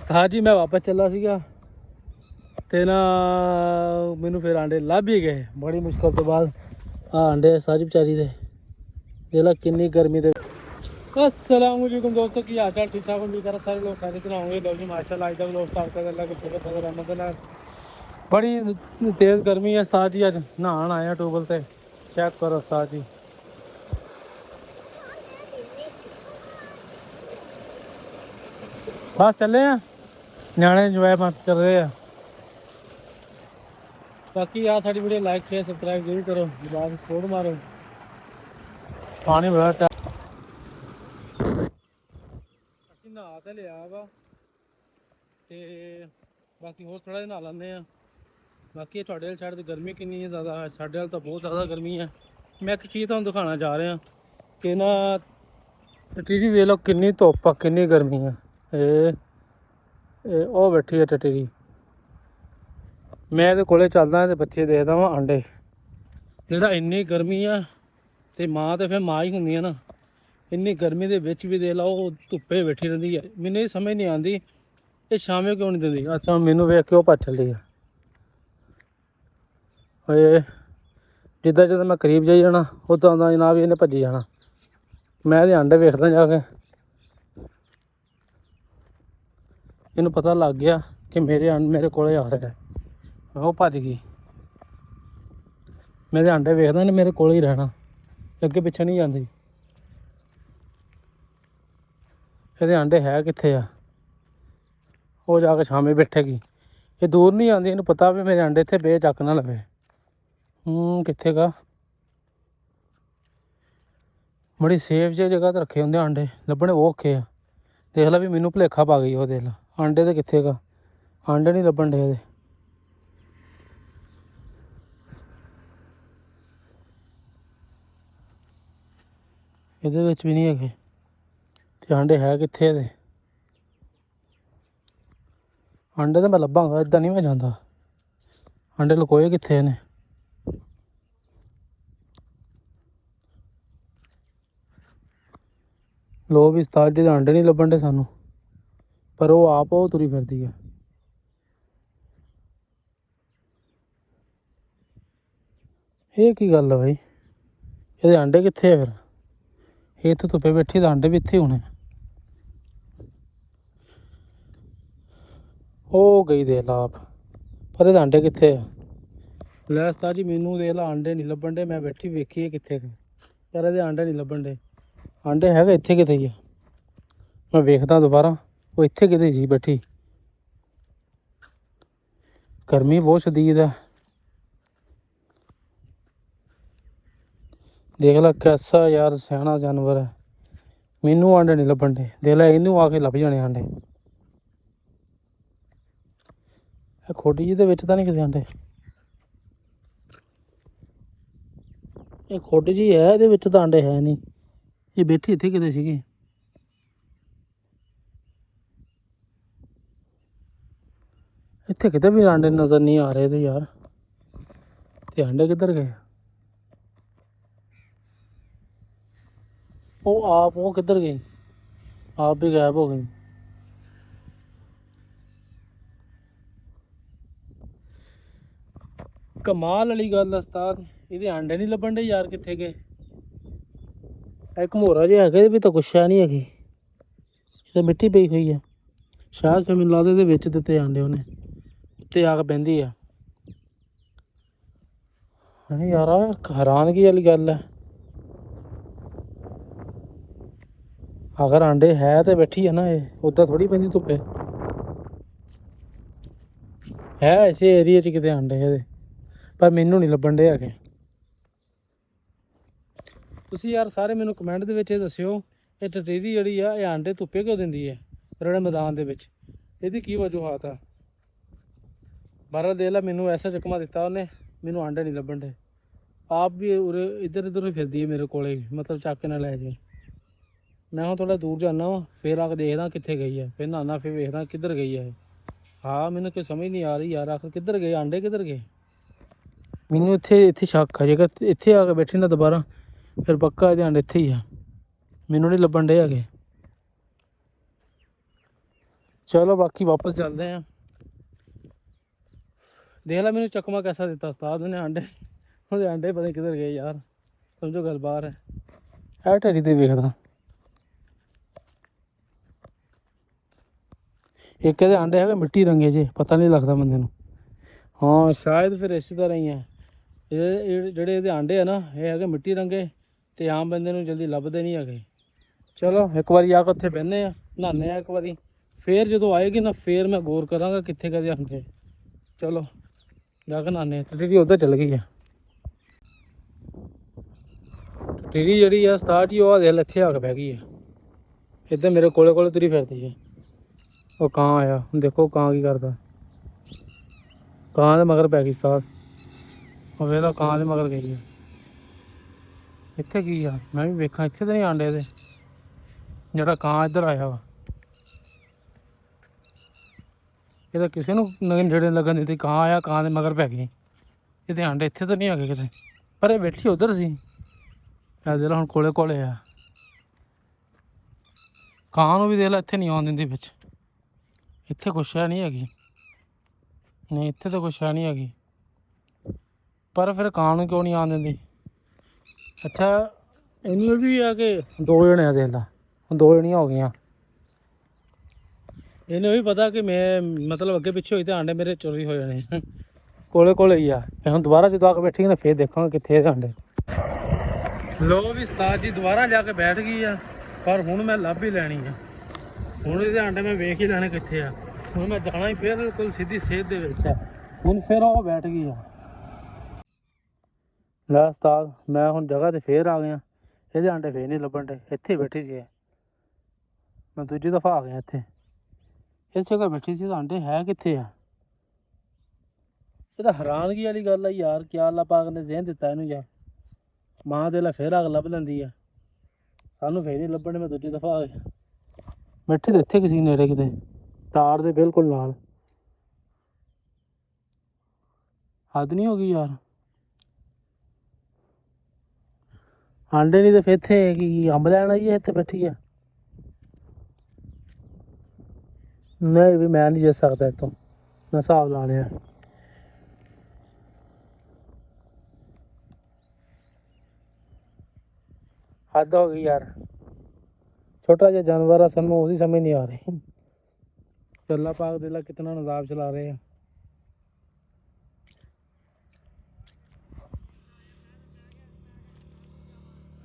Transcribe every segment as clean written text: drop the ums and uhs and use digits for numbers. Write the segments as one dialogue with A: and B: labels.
A: ਉਸਤਾਦ ਜੀ ਮੈਂ ਵਾਪਸ ਚੱਲਾ ਸੀਗਾ ਤੇ ਨਾ ਮੈਨੂੰ ਫਿਰ ਆਂਡੇ ਲੱਭ ਹੀ ਗਏ ਬੜੀ ਮੁਸ਼ਕਲ ਤੋਂ ਬਾਅਦ। ਆ ਆਂਡੇ ਸਾਰੀ ਵਿਚਾਰੀ ਦੇ ਦੇਖ ਲਾ ਕਿੰਨੀ ਗਰਮੀ ਦੇ। अस्सलाम वालेकुम दोस्तों की हाल चाल ठीक ठाक उम्मीद कर सारे लोग खैरियत से होंगे। लो जी माशाल्लाह आज का व्लॉग स्टार्ट कर अल्लाह के शुक्र है रहमत है। बड़ी तेज़ गर्मी है उस्ताद जी। अज नहान आया ट्यूबल से चेक करो उस्ताद जी। बस चले हैं न्याणे इंजॉय कर रहे हैं। बाकी यार sari video like share subscribe जरूर करो, बाद सपोर्ट मारो। पानी बड़ा नहा तो लिया वा ते बाकी होर थोड़ा नहा लें। बाकी थोड़े वाली साइड गर्मी कितनी है ज़्यादा है, साढ़े वाल तो बहुत ज़्यादा गर्मी है। मैं एक चीज़ तुहानूं दिखाना चाह रहा कि ना टटीरी देख लो कितनी धुप्प आ कितनी गर्मी है। ओ बैठी है टटीरी। मैं कोले चलदा ते बच्चे देखदा वां अंडे जिहड़ा इन्नी गर्मी है ते माँ तो फिर माँ ही हुंदी है ना। इन्नी गर्मी के विच भी देख लो धुप्पे बैठी रहिंदी है। मैनूं ये समझ नहीं आती ये छावें क्यों नहीं दिंदी। अच्छा मैनूं वेख के भज चली है। जिद्दां जिद्दां मैं करीब जाई जाना उद्दां उद्दां जनाब इन्हें भजी जाना। मैं ते अंडे वेखदा जाके इन्हूं पता लग गया कि मेरे कोले आ रहा है। वो भज गई। मेरे अंडे वेखदा इन्हें मेरे कोल ही रहना, अगे पिछे नहीं जाती। ਇਹਦੇ अंडे है कित्थे आ वो जाके शामी बैठेगी। ये दूर नहीं आती, इन्हें पता भी मेरे अंडे इत्थे बे चक ना लवे। कित्थे का बड़ी सेफ जी जगह तो रखे होंगे अंडे, लभने वो औखे आ। देख ला भी मैनू भुलेखा पा गई। वो देख ला अंडे तो कित्थे का अंडे नहीं लभन डे। ਇਹਦੇ ਵਿੱਚ ਵੀ ਨਹੀਂ ਹੈਗੇ ਤੇ ਆਂਡੇ ਹੈ ਕਿੱਥੇ ਇਹਦੇ। ਆਂਡੇ ਤਾਂ ਮੈਂ ਲੱਭਾਂਗਾ, ਇਦਾਂ ਨਹੀਂ ਮੈਂ ਜਾਂਦਾ। ਆਂਡੇ ਲੁਕੋਏ ਕਿੱਥੇ ਨੇ। ਲੋ ਵੀ ਉਸਤਾਦ ਜੀ ਦੇ ਆਂਡੇ ਨਹੀਂ ਲੱਭਣ ਡੇ ਸਾਨੂੰ, ਪਰ ਉਹ ਆਪ ਉਹ ਤੁਰੀ ਫਿਰਦੀ ਆ। ਇਹ ਕੀ ਗੱਲ ਆ ਬਾਈ, ਇਹਦੇ ਆਂਡੇ ਕਿੱਥੇ ਆ ਫਿਰ। ਇਹ ਤਾਂ ਧੁੱਪੇ ਬੈਠੀ ਤਾਂ ਆਂਡੇ ਵੀ ਇੱਥੇ ਹੋਣੇ। ਉਹ ਗਈ ਦੇਖ ਲਾ ਆਪ, ਪਰ ਇਹਦੇ ਆਂਡੇ ਕਿੱਥੇ ਆ। ਲੈ ਉਸਤਾਦ ਜੀ ਮੈਨੂੰ ਦੇਖ ਲਾ ਆਂਡੇ ਨਹੀਂ ਲੱਭਣ ਡੇ। ਮੈਂ ਬੈਠੀ ਵੇਖੀ ਕਿੱਥੇ ਯਾਰ ਇਹਦੇ ਆਂਡੇ ਨਹੀਂ ਲੱਭਣ ਡੇ। ਆਂਡੇ ਹੈਗਾ ਇੱਥੇ ਕਿਤੇ ਹੀ ਆ। ਮੈਂ ਵੇਖਦਾ ਦੁਬਾਰਾ, ਉਹ ਇੱਥੇ ਕਿਤੇ ਸੀ ਬੈਠੀ। गर्मी बहुत शदीद है। देख ला कैसा यार सियाना जानवर है। मैनू आंडे नहीं लभन डे, देख ला इनू आके लभ जाने आंडे। खोटी जी दे विच तां नहीं किते आंडे, ये खोटी जी है, इहदे विच तां आंडे है नहीं। ये बैठी इत्थे किते सीगी। इत्थे किते भी आंडे नज़र नहीं आ रहे थे यार। ते आंडे किधर गए। वो किधर गई, आप भी गायब हो गई। कमाल वाली गल उस्ताद, ये आंडे नहीं लभन डे यार कित्थे गए। एक घमोरा जिहा है भी तो कुछ है नहीं हैगी, तो मिट्टी पई हुई है। शायद फिर मैनूं लगदा इहदे विच दित्ते आंडे उन्हें, उत्ते आके बहिंदी है। यार हैरानगी वाली गल है, अगर आंडे है तो बैठी है ना। ये उदा थोड़ी पैंदी धुप्पे है। इसे एरिए च किते आंडे ये, पर मैनू नहीं लभन डे है। तुसीं यार सारे मैनू कमेंट दे विच दस्सिओ ये टटीरी जिहड़ी आ ये आंडे धुप्पे क्यों दिंदी है रड़े मैदान दे विच, इहदी की वजूहात आ। बारह दे ला मैनू ऐसा चकमा दिता उन्हें, मैनू आंडे नहीं लभन डे। आप भी उरे इधर उधर ही फिरदी है मेरे कोले, मतलब चक के ना लै जाए। मैं हूँ थोड़ा दूर जाना वा, फिर आके देखदा कित्थे गई है, फिर नहाना, फिर वेखदा किधर गई है। हाँ मैनू कोई समझ नहीं आ रही यार, आखिर किधर गए आंडे, किधर गए। मैनू इत्थे शक है, जेकर इत्थे आके बैठी ना दोबारा फिर पक्का इहदे आंडे इत्थे ही है। मैनू नहीं लभन डे हैगे। ਚਲੋ ਬਾਕੀ ਵਾਪਸ ਚੱਲਦੇ ਹਾਂ। ਦੇਖ ਲੈ ਮੈਨੂੰ ਚਕਮਾ ਕੈਸਾ ਦਿੱਤਾ ਉਸਤਾਦ ਨੇ ਆਂਡੇ। ਉਹਦੇ ਆਂਡੇ ਪਤਾ ਨੀ ਕਿੱਧਰ ਗਏ ਯਾਰ, ਸਮਝੋ ਗੱਲ ਬਾਹਰ ਹੈ। ਇਹ ਢੇਰੀ ਤੇ ਵੇਖਦਾ ਇੱਕ ਇਹਦੇ ਆਂਡੇ ਹੈਗੇ ਮਿੱਟੀ ਰੰਗੇ ਜੇ, ਪਤਾ ਨਹੀਂ ਲੱਗਦਾ ਬੰਦੇ ਨੂੰ। ਹਾਂ ਸ਼ਾਇਦ ਫਿਰ ਇਸੇ ਤਰ੍ਹਾਂ ਹੀ ਹੈ। ਇਹ ਜਿਹੜੇ ਇਹਦੇ ਆਂਡੇ ਆ ਨਾ, ਇਹ ਹੈਗੇ ਮਿੱਟੀ ਰੰਗੇ ਤੇ ਆਮ ਬੰਦੇ ਨੂੰ ਜਲਦੀ ਲੱਭਦੇ ਨਹੀਂ ਹੈਗੇ। ਚਲੋ ਇੱਕ ਵਾਰੀ ਆ ਕੇ ਉੱਥੇ ਬਹਿੰਦੇ ਆ, ਨਹਾਉਂਦੇ ਆ ਇੱਕ ਵਾਰੀ, ਫੇਰ ਜਦੋਂ ਆਏਗੀ ਨਾ ਫੇਰ ਮੈਂ ਗੌਰ ਕਰਾਂਗਾ ਕਿੱਥੇ ਕਦੇ ਆਂਡੇ। ਚਲੋ ਜਾ ਕੇ ਨਹਾਉਂਦੇ ਆ। ਟੀਰੀ ਉੱਧਰ ਚਲ ਗਈ ਆ। ਟੀਰੀ ਜਿਹੜੀ ਆ ਸਟਾਰਟ ਹੀ ਉਹ ਆ ਦੇ ਇੱਥੇ ਆ ਕੇ ਬਹਿ ਗਈ ਆ। ਇੱਧਰ ਮੇਰੇ ਕੋਲੇ ਕੋਲੇ ਤੁਰੀ ਫਿਰਦੀ ਹੈ। ਉਹ ਕਾਂ ਆਇਆ, ਹੁਣ ਦੇਖੋ ਕਾਂ ਕੀ ਕਰਦਾ। ਕਾਂ ਦੇ ਮਗਰ ਪੈ ਗਈ ਸਟਾਰਟ। ਉਹ ਵੇਖ ਕਾਂ ਦੇ ਮਗਰ ਗਈ ਆ। ਇੱਥੇ ਕੀ ਆ, ਮੈਂ ਵੀ ਵੇਖਾਂ ਇੱਥੇ ਤਾਂ ਨਹੀਂ ਆਂਡੇ ਇਹਦੇ। ਜਿਹੜਾ ਕਾਂ ਇੱਧਰ ਆਇਆ ਵਾ, ਇਹ ਤਾਂ ਕਿਸੇ ਨੂੰ ਨੇੜੇ ਲੱਗਣ ਦਿੱਤੀ। ਕਾਂ ਆਇਆ, ਕਾਂ ਦੇ ਮਗਰ ਪੈ ਗਈ। ਇਹਦੇ ਆਂਡੇ ਇੱਥੇ ਤਾਂ ਨਹੀਂ ਹੈਗੇ ਕਿਤੇ, ਪਰ ਇਹ ਬੈਠੀ ਉੱਧਰ ਸੀ। ਦੇਖ ਲਾ ਹੁਣ ਕੋਲੇ ਕੋਲੇ ਆ। ਕਾਂ ਨੂੰ ਵੀ ਦੇਖ ਲਾ ਇੱਥੇ ਨਹੀਂ ਆਉਣ ਦਿੰਦੀ ਵਿੱਚ। ਇੱਥੇ ਕੁਛ ਹੈ ਨਹੀਂ ਹੈਗੀ, ਨਹੀਂ ਇੱਥੇ ਤਾਂ ਕੁਛ ਹੈ ਨਹੀਂ ਹੈਗੀ, ਪਰ ਫਿਰ ਕਾਂ ਨੂੰ ਕਿਉਂ ਨਹੀਂ ਆਉਣ ਦਿੰਦੀ। ਅੱਛਾ ਇਹਨੂੰ ਵੀ ਆ ਕਿ 2 ਜਣੇ ਆ ਦੇਖ ਲਾ, ਹੁਣ 2 ਜਣੀਆਂ ਹੋ ਗਈਆਂ। ਇਹਨੂੰ ਵੀ ਪਤਾ ਕਿ ਮੈਂ ਮਤਲਬ ਅੱਗੇ ਪਿੱਛੇ ਹੋਈ ਤੇ ਆਂਡੇ ਮੇਰੇ ਚੋਰੀ ਹੋ ਜਾਣੇ। ਕੋਲੇ ਕੋਲੇ ਹੀ ਆ। ਹੁਣ ਦੁਬਾਰਾ ਜਦੋਂ ਆ ਕੇ ਬੈਠੀ ਨਾ ਫੇਰ ਦੇਖਾਂਗੇ ਕਿੱਥੇ ਇਹਦੇ ਆਂਡੇ। ਲੋ ਵੀ ਉਸਤਾਦ ਜੀ ਦੁਬਾਰਾ ਜਾ ਕੇ ਬੈਠ ਗਈ ਆ, ਪਰ ਹੁਣ ਮੈਂ ਲੱਭ ਹੀ ਲੈਣੀ ਆ। ਹੁਣ ਇਹਦੇ ਆਂਡੇ ਮੈਂ ਵੇਖ ਹੀ ਲੈਣੇ ਕਿੱਥੇ ਆ। ਹੁਣ ਮੈਂ ਜਾਣਾ ਹੀ ਫੇਰ ਬਿਲਕੁਲ ਸਿੱਧੀ ਸੇਧ ਦੇ ਵਿੱਚ ਆ। ਹੁਣ ਫਿਰ ਉਹ ਬੈਠ ਗਈ ਆ। ਲੈ ਉਸਤਾਦ ਮੈਂ ਹੁਣ ਜਗ੍ਹਾ ਤੇ ਫੇਰ ਆ ਗਿਆ। ਇਹਦੇ ਆਂਡੇ ਫੇਰ ਨਹੀਂ ਲੱਭਣ ਡੇ। ਇੱਥੇ ਬੈਠੀ ਸੀ ਮੈਂ ਦੂਜੀ ਦਫਾ ਆ ਗਿਆ ਇੱਥੇ। ਇਸ ਜਗ੍ਹਾ ਬੈਠੀ ਸੀ ਤਾਂ ਆਂਡੇ ਹੈ ਕਿੱਥੇ ਆ। ਇਹ ਤਾਂ ਹੈਰਾਨਗੀ ਵਾਲੀ ਗੱਲ ਆ ਯਾਰ, ਕਿਆ ਅੱਲਾ ਪਾਕ ਨੇ ਜ਼ਹਿਨ ਦਿੱਤਾ ਇਹਨੂੰ ਯਾਰ। ਮਾਂ ਦੇ ਲਾ ਫੇਰ ਅੱਗ ਲੱਭ ਲੈਂਦੀ ਆ, ਸਾਨੂੰ ਫੇਰ ਨਹੀਂ ਲੱਭਣ। ਮੈਂ ਦੂਜੀ ਦਫਾ ਆ ਗਿਆ। ਬੈਠੀ ਤਾਂ ਇੱਥੇ ਕਿਸੇ ਨੇੜੇ ਕਿਤੇ, ਤਾਰ ਦੇ ਬਿਲਕੁਲ ਨਾਲ। ਹੱਦ ਨਹੀਂ ਹੋ ਗਈ ਯਾਰ। ਆਂਡੇ ਨਹੀਂ ਤੇ ਫਿਰ ਇੱਥੇ ਕੀ ਅੰਬ ਲੈਣ ਆਈ ਹੈ, ਇੱਥੇ ਬੈਠੀ ਆ। ਨਹੀਂ ਵੀ ਮੈਂ ਨਹੀਂ ਜਿੱਤ ਸਕਦਾ ਇੱਥੋਂ, ਮੈਂ ਹਿਸਾਬ ਲਾ ਲਿਆ। ਹੱਦ ਹੋ ਗਈ ਯਾਰ। ਛੋਟਾ ਜਿਹਾ ਜਾਨਵਰ ਆ, ਸਾਨੂੰ ਉਹਦੀ ਸਮਝ ਨਹੀਂ ਆ ਰਹੀ। ਅੱਲਾ ਪਾਕ ਦੇ ਲਾ ਕਿਤਨਾ ਨਜ਼ਾਬ ਚਲਾ ਰਹੇ ਆ।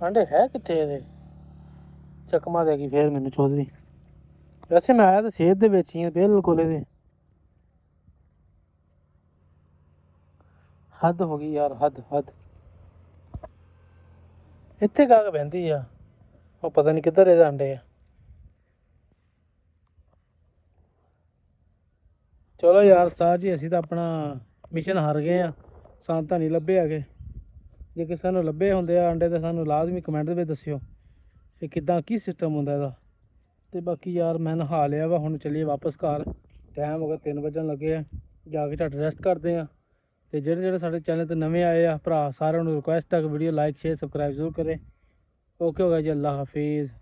A: ਆਂਡੇ ਹੈ ਕਿੱਥੇ ਇਹਦੇ। ਚਕਮਾ ਦੇ ਗਈ ਫੇਰ ਮੈਨੂੰ ਚੌਧਰੀ। ਵੈਸੇ ਮੈਂ ਆਇਆ ਤਾਂ ਸਿਹਤ ਦੇ ਵਿੱਚ ਹੀ ਆ ਬਿਲਕੁਲ ਇਹਦੇ। ਹੱਦ ਹੋ ਗਈ ਯਾਰ, ਹੱਦ ਹੱਦ। ਇੱਥੇ ਕਾ ਕੇ ਬਹਿੰਦੀ ਆ, ਉਹ ਪਤਾ ਨਹੀਂ ਕਿੱਧਰ ਇਹਦੇ ਆਂਡੇ ਆ। ਚਲੋ ਯਾਰ ਸਾਹ ਜੀ, ਅਸੀਂ ਤਾਂ ਆਪਣਾ ਮਿਸ਼ਨ ਹਾਰ ਗਏ ਆ। ਸਾਨੂੰ ਤਾਂ ਨਹੀਂ ਲੱਭੇ ਹੈਗੇ। ਜੇ ਕਿਸੇ ਨੂੰ ਲੱਭੇ ਹੁੰਦੇ ਆ ਆਂਡੇ ਤਾਂ ਸਾਨੂੰ ਲਾਜ਼ਮੀ ਕਮੈਂਟ ਦੇ ਵਿੱਚ ਦੱਸਿਓ ਕਿ ਕਿੱਦਾਂ ਕੀ ਸਿਸਟਮ ਹੁੰਦਾ ਇਹਦਾ। ਤੇ ਬਾਕੀ ਯਾਰ ਮੈਂ ਨਹਾ ਲਿਆ ਵਾ, ਹੁਣ ਚੱਲੀਏ ਵਾਪਸ ਘਰ। ਟਾਈਮ ਹੋ ਗਿਆ 3 ਵਜਣ ਲੱਗੇ ਆ। ਜਾ ਕੇ ਝੱਟ ਰੈਸਟ ਕਰਦੇ ਆ। ਤੇ ਜਿਹੜੇ ਸਾਡੇ ਚੈਨਲ ਤੇ ਨਵੇਂ ਆਏ ਆ ਭਰਾ, ਸਾਰਿਆਂ ਨੂੰ ਰਿਕੁਐਸਟ ਹੈ ਕਿ ਵੀਡੀਓ ਲਾਈਕ ਸ਼ੇਅਰ ਸਬਸਕ੍ਰਾਈਬ ਜ਼ਰੂਰ ਕਰੇ। ਓਕੇ ਹੋ ਗਿਆ ਜੀ, ਅੱਲਾ ਹਾਫਿਜ਼।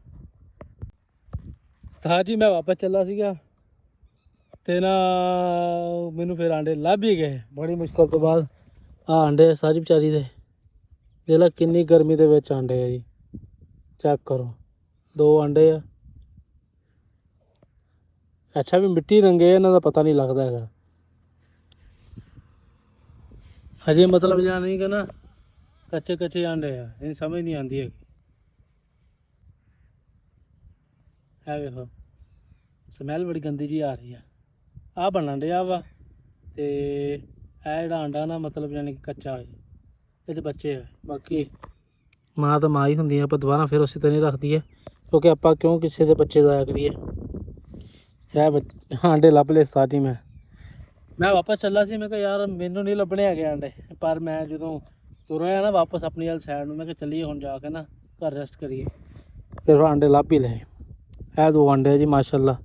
A: ਸਾਹ ਜੀ ਮੈਂ ਵਾਪਸ ਚੱਲਾ ਸੀਗਾ ਤੇ ਨਾ ਮੈਨੂੰ ਫਿਰ ਆਂਡੇ ਲੱਭ ਹੀ ਗਏ ਬੜੀ ਮੁਸ਼ਕਲ ਤੋਂ ਬਾਅਦ। ਆ ਆਂਡੇ ਸਾਰੀ ਵਿਚਾਰੀ ਦੇ ਦੇਖ ਲਾ ਕਿੰਨੀ ਗਰਮੀ ਦੇ ਵਿੱਚ ਆਂਡੇ ਆ ਜੀ, ਚੈੱਕ ਕਰੋ। 2 ਆਂਡੇ ਆ। ਅੱਛਾ ਵੀ ਮਿੱਟੀ ਰੰਗੇ ਇਹਨਾਂ ਦਾ ਪਤਾ ਨਹੀਂ ਲੱਗਦਾ ਹੈਗਾ ਹਜੇ, ਮਤਲਬ ਜਾਂ ਨਹੀਂ ਕਿ ਨਾ ਕੱਚੇ ਕੱਚੇ ਆਂਡੇ ਆ, ਇਹ ਸਮਝ ਨਹੀਂ ਆਉਂਦੀ ਹੈਗੀ। ਇਹ ਵੇਖੋ ਸਮੈਲ ਬੜੀ ਗੰਦੀ ਜੀ ਆ ਰਹੀ ਆ। ਆਹ ਬਣਨ ਡਿਆ ਵਾ ਤੇ ਇਹ ਜਿਹੜਾ ਆਂਡਾ ਨਾ ਮਤਲਬ ਯਾਨੀ ਕਿ ਕੱਚਾ ਹੋਏ, ਇਹ 'ਚ ਬੱਚੇ ਆ। ਬਾਕੀ ਮਾਂ ਤਾਂ ਮਾਂ ਹੀ ਹੁੰਦੀ ਆ, ਆਪਾਂ ਦੁਬਾਰਾ ਫਿਰ ਉਸੇ ਤਰ੍ਹਾਂ ਨਹੀਂ ਰੱਖਦੀ ਹੈ, ਕਿਉਂਕਿ ਆਪਾਂ ਕਿਉਂ ਕਿਸੇ ਦੇ ਬੱਚੇ ਜ਼ਾਇਆ ਕਰੀਏ। ਇਹ ਆਂਡੇ ਲੱਭ ਲਏ ਉਸਤਾਦ ਜੀ। ਮੈਂ ਵਾਪਸ ਚੱਲਾ ਸੀ। ਮੈਂ ਕਿਹਾ ਯਾਰ ਮੈਨੂੰ ਨਹੀਂ ਲੱਭਣੇ ਹੈਗੇ ਆਂਡੇ, ਪਰ ਮੈਂ ਜਦੋਂ ਤੁਰਿਆ ਨਾ ਵਾਪਸ ਆਪਣੀ ਵਾਲੀ ਸਾਈਡ ਨੂੰ, ਮੈਂ ਕਿਹਾ ਚੱਲੀਏ ਹੁਣ ਜਾ ਕੇ ਨਾ ਘਰ ਰੈਸਟ ਕਰੀਏ। ਫਿਰ ਆਂਡੇ ਲੱਭ ਹੀ ਲਏ। ਇਹ 2 ਆਂਡੇ ਜੀ ਮਾਸ਼ਾਅੱਲਾ।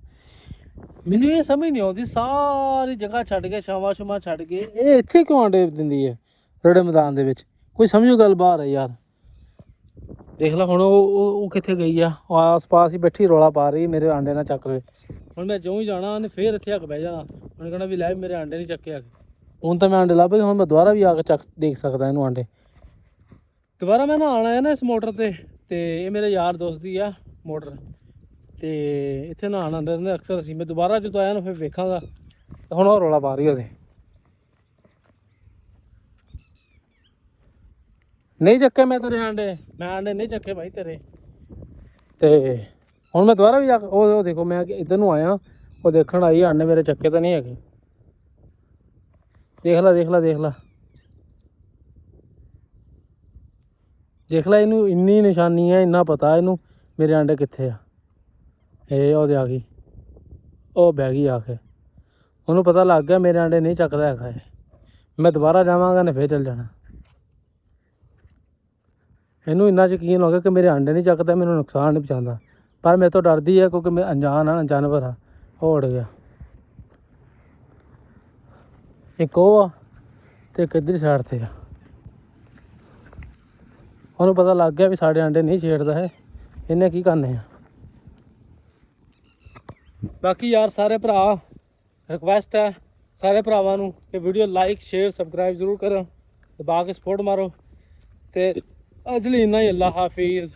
A: ਮੈਨੂੰ ਇਹ ਸਮਝ ਨਹੀਂ ਆਉਂਦੀ, ਸਾਰੀ ਜਗ੍ਹਾ ਛੱਡ ਕੇ ਛਾਵਾਂ ਛੁਮਾ ਛੱਡ ਕੇ ਇਹ ਇੱਥੇ ਕਿਉਂ ਆਂਡੇ ਦਿੰਦੀ ਹੈ ਰੜੇ ਮੈਦਾਨ ਦੇ ਵਿੱਚ। ਕੋਈ ਸਮਝੋ ਗੱਲ ਬਾਹਰ ਹੈ ਯਾਰ। ਦੇਖ ਲੈ ਹੁਣ ਉਹ ਕਿੱਥੇ ਗਈ ਆ, ਉਹ ਆਸ-ਪਾਸ ਹੀ ਬੈਠੀ ਰੌਲਾ ਪਾ ਰਹੀ ਮੇਰੇ ਆਂਡੇ ਨਾ ਚੱਕ ਲੈ। ਹੁਣ ਮੈਂ ਜਿਉਂ ਹੀ ਜਾਣਾ ਉਹਨੇ ਫੇਰ ਇੱਥੇ ਆ ਕੇ ਬਹਿ ਜਾਣਾ, ਉਹਨੇ ਕਹਿਣਾ ਵੀ ਲੈ ਮੇਰੇ ਆਂਡੇ ਨਹੀਂ ਚੱਕੇ ਆ ਕੇ। ਹੁਣ ਤਾਂ ਮੈਂ ਆਂਡੇ ਲੱਭ ਗਏ, ਹੁਣ ਮੈਂ ਦੁਬਾਰਾ ਵੀ ਆ ਕੇ ਚੱਕ ਦੇਖ ਸਕਦਾ ਇਹਨੂੰ ਆਂਡੇ। ਦੁਬਾਰਾ ਮੈਂ ਨਹਾਉਣ ਆਇਆ ਨਾ ਇਸ ਮੋਟਰ ਤੇ ਇਹ ਮੇਰੇ ਯਾਰ ਦੋਸਤ ਦੀ ਆ ਮੋਟਰ, ਤੇ ਇੱਥੇ ਨਹਾਉਣ ਆਉਂਦੇ ਰਹਿੰਦੇ ਅਕਸਰ ਅਸੀਂ। ਮੈਂ ਦੁਬਾਰਾ ਜਦੋਂ ਆਇਆ ਨਾ ਫਿਰ ਵੇਖਾਂਗਾ। ਹੁਣ ਉਹ ਰੌਲਾ ਪਾ ਰਹੀ ਉਹਦੇ, ਨਹੀਂ ਚੱਕੇ ਮੈਂ ਤੇਰੇ ਆਂਡੇ, ਮੈਂ ਆਂਡੇ ਨਹੀਂ ਚੱਕੇ ਭਾਈ ਤੇਰੇ। ਤੇ ਹੁਣ ਮੈਂ ਦੁਬਾਰਾ ਵੀ ਜਾ ਕੇ ਉਹ ਦੇਖੋ ਮੈਂ ਇੱਧਰ ਨੂੰ ਆਇਆ, ਉਹ ਦੇਖਣ ਆਈ ਆਂਡੇ ਮੇਰੇ ਚੱਕੇ ਤਾਂ ਨਹੀਂ ਹੈਗੇ। ਦੇਖ ਲੈ ਦੇਖ ਲੈ ਦੇਖ ਲੈ ਦੇਖ ਲੈ, ਇਹਨੂੰ ਇੰਨੀ ਨਿਸ਼ਾਨੀ ਹੈ, ਇੰਨਾ ਪਤਾ ਇਹਨੂੰ ਮੇਰੇ ਆਂਡੇ ਕਿੱਥੇ ਆ। ਇਹ ਉਹਦੇ ਆ ਗਈ, ਉਹ ਬਹਿ ਗਈ ਆ ਕੇ, ਉਹਨੂੰ ਪਤਾ ਲੱਗ ਗਿਆ ਮੇਰੇ ਆਂਡੇ ਨਹੀਂ ਚੱਕਦਾ ਹੈਗਾ ਇਹ। ਮੈਂ ਦੁਬਾਰਾ ਜਾਵਾਂਗਾ ਨੇ ਫੇਰ ਚੱਲ ਜਾਣਾ। ਇਹਨੂੰ ਇੰਨਾ ਯਕੀਨ ਹੋ ਗਿਆ ਕਿ ਮੇਰੇ ਆਂਡੇ ਨਹੀਂ ਚੱਕਦਾ, ਮੈਨੂੰ ਨੁਕਸਾਨ ਨਹੀਂ ਪਹੁੰਚਾਉਂਦਾ, ਪਰ ਮੇਰੇ ਤੋਂ ਡਰਦੀ ਹੈ ਕਿਉਂਕਿ ਮੈਂ ਅਣਜਾਣ ਆ, ਜਾਨਵਰ ਆ। ਉਹ ਉੜ ਗਿਆ। ਇੱਕ ਉਹ ਆ ਤੇ ਇੱਕ ਇੱਧਰ ਸਾਈਡ ਤੇ ਆ। ਉਹਨੂੰ ਪਤਾ ਲੱਗ ਗਿਆ ਵੀ ਸਾਡੇ ਆਂਡੇ ਨਹੀਂ ਛੇੜਦਾ ਹੈ, ਇਹਨੇ ਕੀ ਕਰਨੇ ਆ। ਬਾਕੀ ਯਾਰ ਸਾਰੇ ਭਰਾ ਰਿਕੁਐਸਟ ਹੈ ਸਾਰੇ ਭਰਾਵਾਂ ਨੂੰ ਕਿ ਵੀਡੀਓ ਲਾਈਕ ਸ਼ੇਅਰ ਸਬਸਕ੍ਰਾਈਬ ਜ਼ਰੂਰ ਕਰੋ, ਦਬਾ ਕੇ ਸਪੋਰਟ ਮਾਰੋ। ਤੇ ਅੱਜ ਲਈ ਇੰਨਾ ਹੀ। ਅੱਲਾ ਹਾਫਿਜ਼।